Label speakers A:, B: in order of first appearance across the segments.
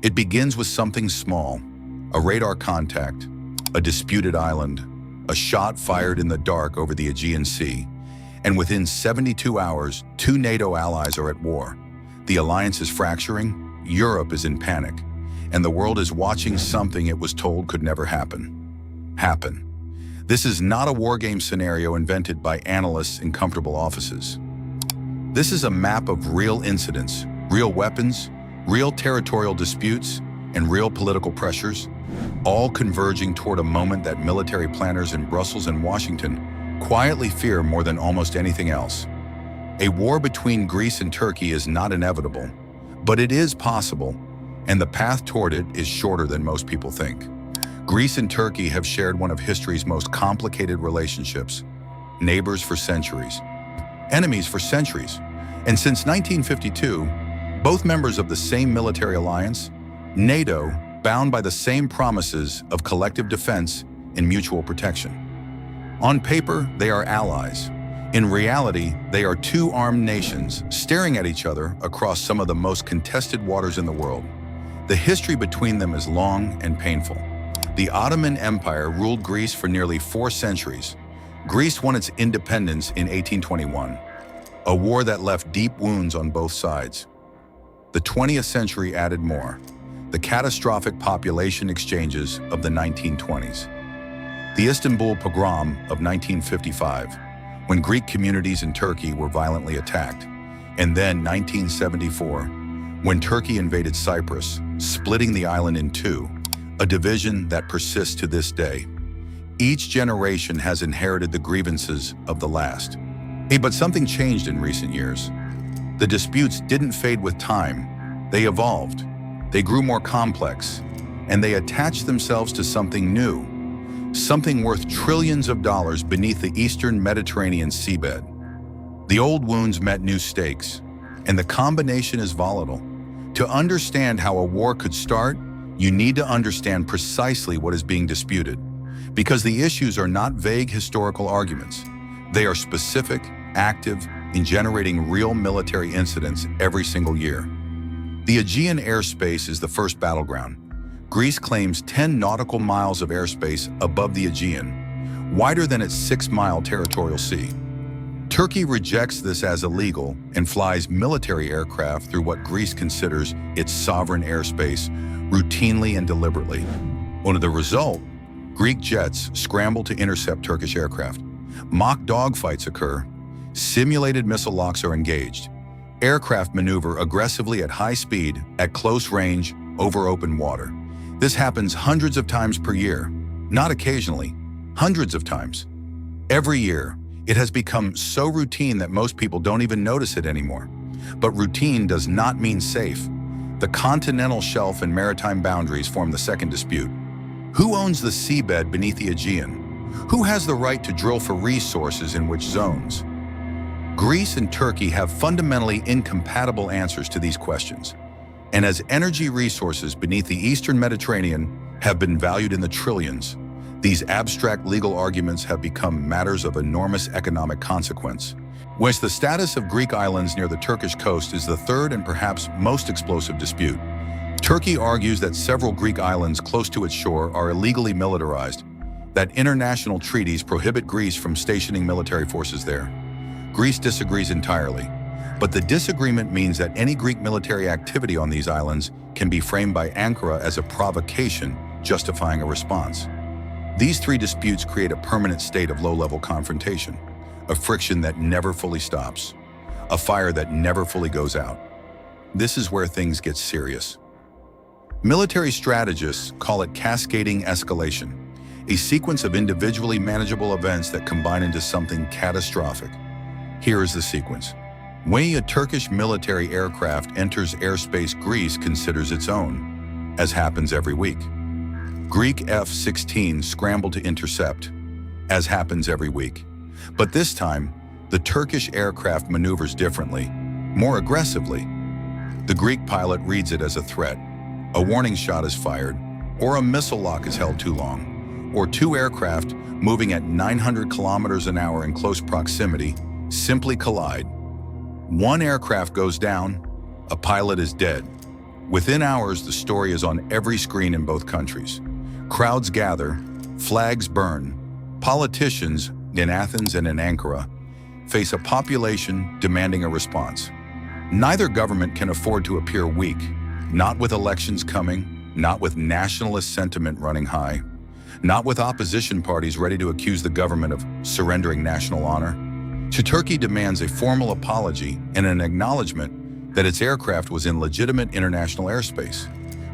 A: It begins with something small, a radar contact, a disputed island, a shot fired in the dark over the Aegean Sea, and within 72 hours, two NATO allies are at war. The alliance is fracturing, Europe is in panic, and the world is watching something it was told could never happen. This is not a war game scenario invented by analysts in comfortable offices. This is a map of real incidents, real weapons, real territorial disputes, and real political pressures, all converging toward a moment that military planners in Brussels and Washington quietly fear more than almost anything else. A war between Greece and Turkey is not inevitable, but it is possible, and the path toward it is shorter than most people think. Greece and Turkey have shared one of history's most complicated relationships, neighbors for centuries, enemies for centuries, and since 1952, both members of the same military alliance, NATO, bound by the same promises of collective defense and mutual protection. On paper, they are allies. In reality, they are two armed nations staring at each other across some of the most contested waters in the world. The history between them is long and painful. The Ottoman Empire ruled Greece for nearly 4 centuries. Greece won its independence in 1821, a war that left deep wounds on both sides. The 20th century added more, the catastrophic population exchanges of the 1920s. The Istanbul pogrom of 1955, when Greek communities in Turkey were violently attacked, and then 1974, when Turkey invaded Cyprus, splitting the island in two, a division that persists to this day. Each generation has inherited the grievances of the last. But something changed in recent years. The disputes didn't fade with time. They evolved. They grew more complex, and they attached themselves to something new, something worth trillions of dollars beneath the eastern Mediterranean seabed. The old wounds met new stakes, and the combination is volatile. To understand how a war could start, you need to understand precisely what is being disputed, because the issues are not vague historical arguments. They are specific, active, in generating real military incidents every single year. The Aegean airspace is the first battleground. Greece claims 10 nautical miles of airspace above the Aegean, wider than its 6-mile territorial sea. Turkey rejects this as illegal and flies military aircraft through what Greece considers its sovereign airspace routinely and deliberately. As a result, Greek jets scramble to intercept Turkish aircraft. Mock dogfights occur. Simulated missile locks are engaged. Aircraft maneuver aggressively at high speed, at close range, over open water. This happens hundreds of times per year, not occasionally, hundreds of times. Every year, it has become so routine that most people don't even notice it anymore. But routine does not mean safe. The continental shelf and maritime boundaries form the second dispute. Who owns the seabed beneath the Aegean? Who has the right to drill for resources in which zones? Greece and Turkey have fundamentally incompatible answers to these questions. And as energy resources beneath the Eastern Mediterranean have been valued in the trillions, these abstract legal arguments have become matters of enormous economic consequence. Whereas the status of Greek islands near the Turkish coast is the third and perhaps most explosive dispute. Turkey argues that several Greek islands close to its shore are illegally militarized, that international treaties prohibit Greece from stationing military forces there. Greece disagrees entirely, but the disagreement means that any Greek military activity on these islands can be framed by Ankara as a provocation justifying a response. These three disputes create a permanent state of low-level confrontation, a friction that never fully stops, a fire that never fully goes out. This is where things get serious. Military strategists call it cascading escalation, a sequence of individually manageable events that combine into something catastrophic. Here is the sequence. When a Turkish military aircraft enters airspace Greece considers its own, as happens every week. Greek F-16s scramble to intercept, as happens every week. But this time, the Turkish aircraft maneuvers differently, more aggressively. The Greek pilot reads it as a threat. A warning shot is fired, or a missile lock is held too long, or two aircraft moving at 900 kilometers an hour in close proximity simply collide. One aircraft goes down, a pilot is dead. Within hours, the story is on every screen in both countries. Crowds gather, flags burn. Politicians in Athens and in Ankara face a population demanding a response. Neither government can afford to appear weak, not with elections coming, not with nationalist sentiment running high, not with opposition parties ready to accuse the government of surrendering national honor. Turkey demands a formal apology and an acknowledgement that its aircraft was in legitimate international airspace.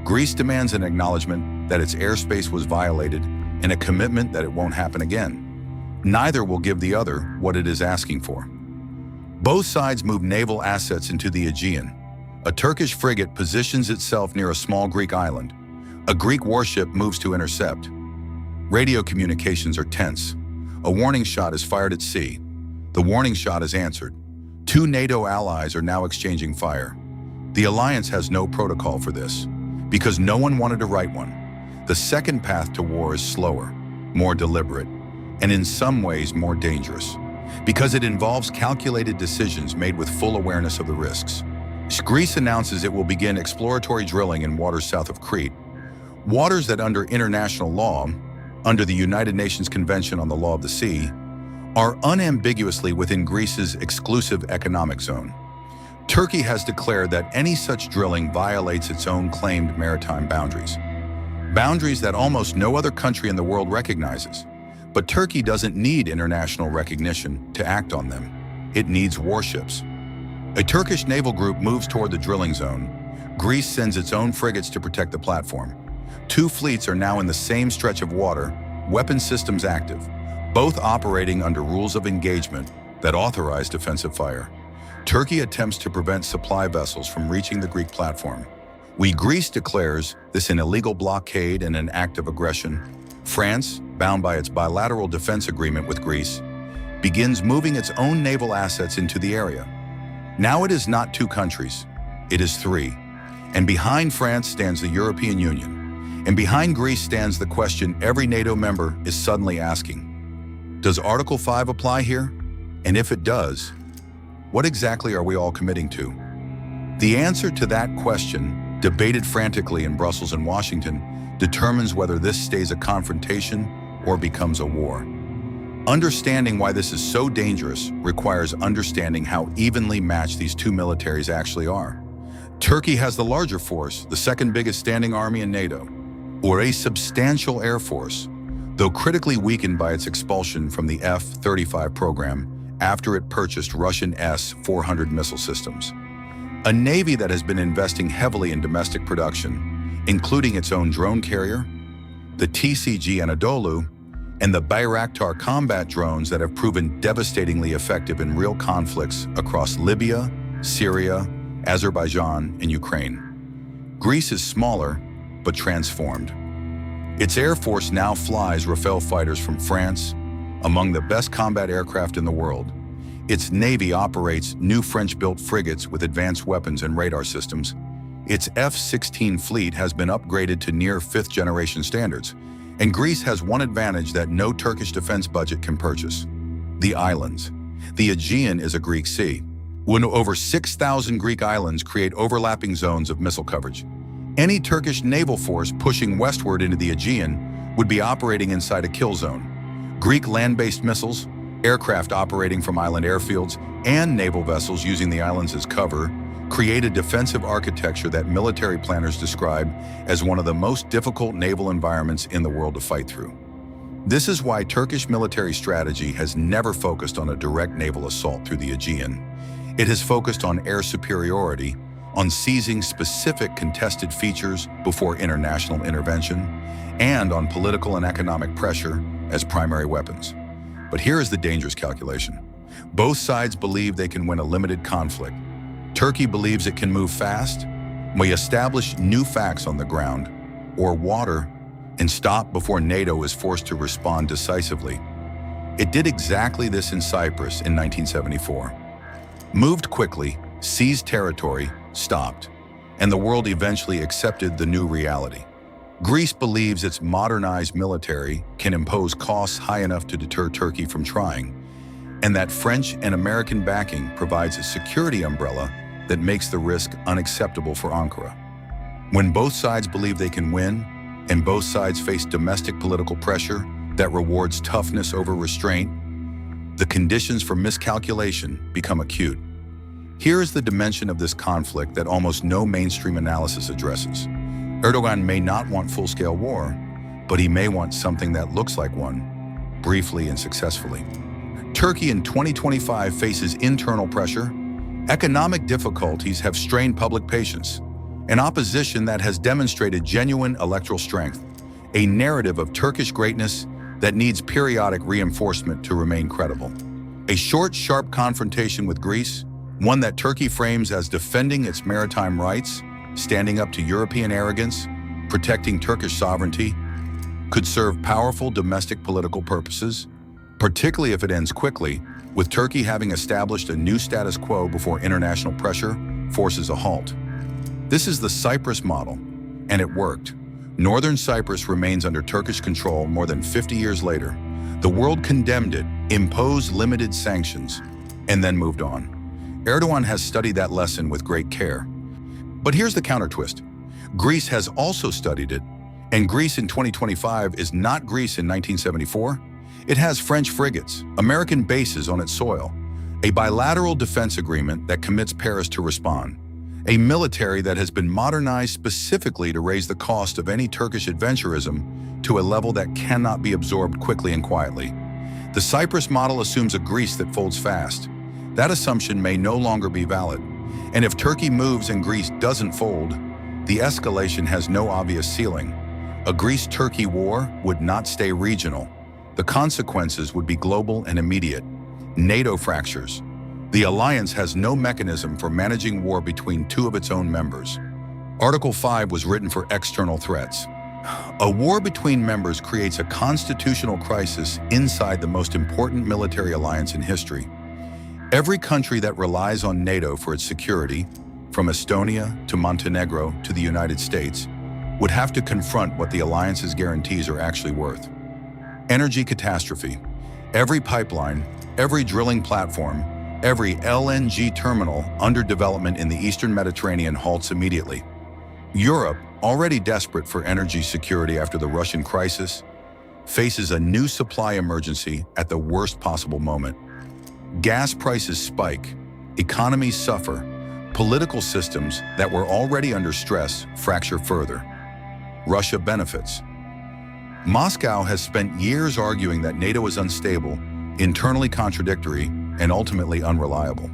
A: Greece demands an acknowledgement that its airspace was violated and a commitment that it won't happen again. Neither will give the other what it is asking for. Both sides move naval assets into the Aegean. A Turkish frigate positions itself near a small Greek island. A Greek warship moves to intercept. Radio communications are tense. A warning shot is fired at sea. The warning shot is answered. Two NATO allies are now exchanging fire. The alliance has no protocol for this, because no one wanted to write one. The second path to war is slower, more deliberate, and in some ways more dangerous, because it involves calculated decisions made with full awareness of the risks. Greece announces it will begin exploratory drilling in waters south of Crete, waters that under international law, under the United Nations Convention on the Law of the Sea, are unambiguously within Greece's exclusive economic zone. Turkey has declared that any such drilling violates its own claimed maritime boundaries, boundaries that almost no other country in the world recognizes. But Turkey doesn't need international recognition to act on them. It needs warships. A Turkish naval group moves toward the drilling zone. Greece sends its own frigates to protect the platform. Two fleets are now in the same stretch of water, weapon systems active, both operating under rules of engagement that authorize defensive fire. Turkey attempts to prevent supply vessels from reaching the Greek platform. Greece declares this an illegal blockade and an act of aggression. France, bound by its bilateral defense agreement with Greece, begins moving its own naval assets into the area. Now it is not two countries, it is three. And behind France stands the European Union. And behind Greece stands the question every NATO member is suddenly asking. Does Article 5 apply here? And if it does, what exactly are we all committing to? The answer to that question, debated frantically in Brussels and Washington, determines whether this stays a confrontation or becomes a war. Understanding why this is so dangerous requires understanding how evenly matched these two militaries actually are. Turkey has the larger force, the second biggest standing army in NATO, or a substantial air force, though critically weakened by its expulsion from the F-35 program after it purchased Russian S-400 missile systems. A navy that has been investing heavily in domestic production, including its own drone carrier, the TCG Anadolu, and the Bayraktar combat drones that have proven devastatingly effective in real conflicts across Libya, Syria, Azerbaijan, and Ukraine. Greece is smaller, but transformed. Its air force now flies Rafale fighters from France, among the best combat aircraft in the world. Its navy operates new French-built frigates with advanced weapons and radar systems. Its F-16 fleet has been upgraded to near fifth-generation standards, and Greece has one advantage that no Turkish defense budget can purchase: the islands. The Aegean is a Greek sea. When over 6,000 Greek islands create overlapping zones of missile coverage, any Turkish naval force pushing westward into the Aegean would be operating inside a kill zone. Greek land-based missiles, aircraft operating from island airfields, and naval vessels using the islands as cover create a defensive architecture that military planners describe as one of the most difficult naval environments in the world to fight through. This is why Turkish military strategy has never focused on a direct naval assault through the Aegean. It has focused on air superiority, on seizing specific contested features before international intervention, and on political and economic pressure as primary weapons. But here is the dangerous calculation. Both sides believe they can win a limited conflict. Turkey believes it can move fast, may establish new facts on the ground or water, and stop before NATO is forced to respond decisively. It did exactly this in Cyprus in 1974. Moved quickly, seized territory, stopped, and the world eventually accepted the new reality. Greece believes its modernized military can impose costs high enough to deter Turkey from trying, and that French and American backing provides a security umbrella that makes the risk unacceptable for Ankara. When both sides believe they can win, and both sides face domestic political pressure that rewards toughness over restraint, the conditions for miscalculation become acute. Here is the dimension of this conflict that almost no mainstream analysis addresses. Erdogan may not want full-scale war, but he may want something that looks like one, briefly and successfully. Turkey in 2025 faces internal pressure. Economic difficulties have strained public patience. An opposition that has demonstrated genuine electoral strength. A narrative of Turkish greatness that needs periodic reinforcement to remain credible. A short, sharp confrontation with Greece, one that Turkey frames as defending its maritime rights, standing up to European arrogance, protecting Turkish sovereignty, could serve powerful domestic political purposes, particularly if it ends quickly, with Turkey having established a new status quo before international pressure forces a halt. This is the Cyprus model, and it worked. Northern Cyprus remains under Turkish control more than 50 years later. The world condemned it, imposed limited sanctions, and then moved on. Erdogan has studied that lesson with great care. But here's the counter twist. Greece has also studied it, and Greece in 2025 is not Greece in 1974. It has French frigates, American bases on its soil, a bilateral defense agreement that commits Paris to respond, a military that has been modernized specifically to raise the cost of any Turkish adventurism to a level that cannot be absorbed quickly and quietly. The Cyprus model assumes a Greece that folds fast. That assumption may no longer be valid. And if Turkey moves and Greece doesn't fold, the escalation has no obvious ceiling. A Greece-Turkey war would not stay regional. The consequences would be global and immediate. NATO fractures. The alliance has no mechanism for managing war between two of its own members. Article 5 was written for external threats. A war between members creates a constitutional crisis inside the most important military alliance in history. Every country that relies on NATO for its security, from Estonia to Montenegro to the United States, would have to confront what the alliance's guarantees are actually worth. Energy catastrophe. Every pipeline, every drilling platform, every LNG terminal under development in the Eastern Mediterranean halts immediately. Europe, already desperate for energy security after the Russian crisis, faces a new supply emergency at the worst possible moment. Gas prices spike, economies suffer, political systems that were already under stress fracture further. Russia benefits. Moscow has spent years arguing that NATO is unstable, internally contradictory, and ultimately unreliable.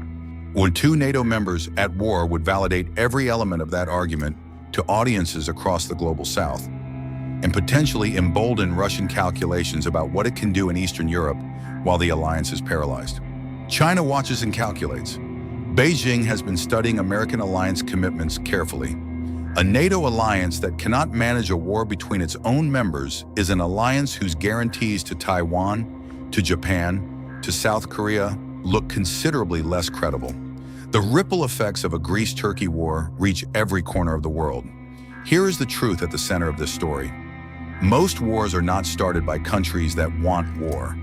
A: When two NATO members at war would validate every element of that argument to audiences across the global south, and potentially embolden Russian calculations about what it can do in Eastern Europe while the alliance is paralyzed. China watches and calculates. Beijing has been studying American alliance commitments carefully. A NATO alliance that cannot manage a war between its own members is an alliance whose guarantees to Taiwan, to Japan, to South Korea look considerably less credible. The ripple effects of a Greece-Turkey war reach every corner of the world. Here is the truth at the center of this story. Most wars are not started by countries that want war.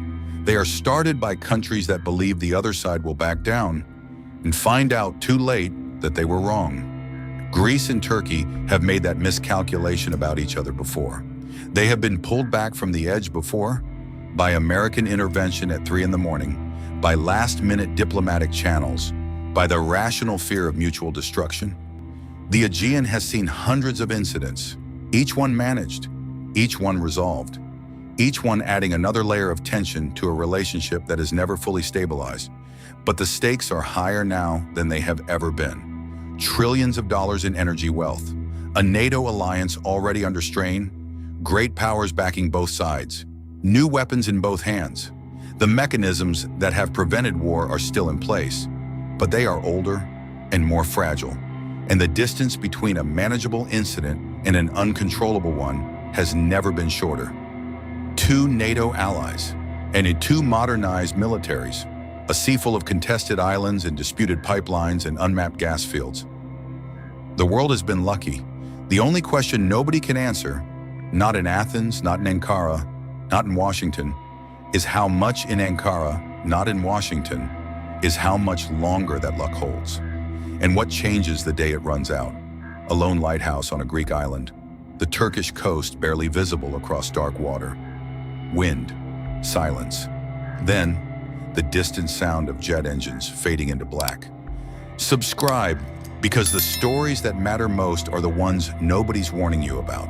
A: They are started by countries that believe the other side will back down and find out too late that they were wrong. Greece and Turkey have made that miscalculation about each other before. They have been pulled back from the edge before by American intervention at 3 a.m, by last-minute diplomatic channels, by the rational fear of mutual destruction. The Aegean has seen hundreds of incidents, each one managed, each one resolved, each one adding another layer of tension to a relationship that is never fully stabilized. But the stakes are higher now than they have ever been. Trillions of dollars in energy wealth, a NATO alliance already under strain, great powers backing both sides, new weapons in both hands. The mechanisms that have prevented war are still in place, but they are older and more fragile, and the distance between a manageable incident and an uncontrollable one has never been shorter. Two NATO allies, and in two modernized militaries, a sea full of contested islands and disputed pipelines and unmapped gas fields. The world has been lucky. The only question nobody can answer, not in Athens, not in Ankara, not in Washington, is how much in Ankara, not in Washington, is how much longer that luck holds, and what changes the day it runs out. A lone lighthouse on a Greek island. The Turkish coast barely visible across dark water. Wind, silence. Then, the distant sound of jet engines fading into black. Subscribe, because the stories that matter most are the ones nobody's warning you about.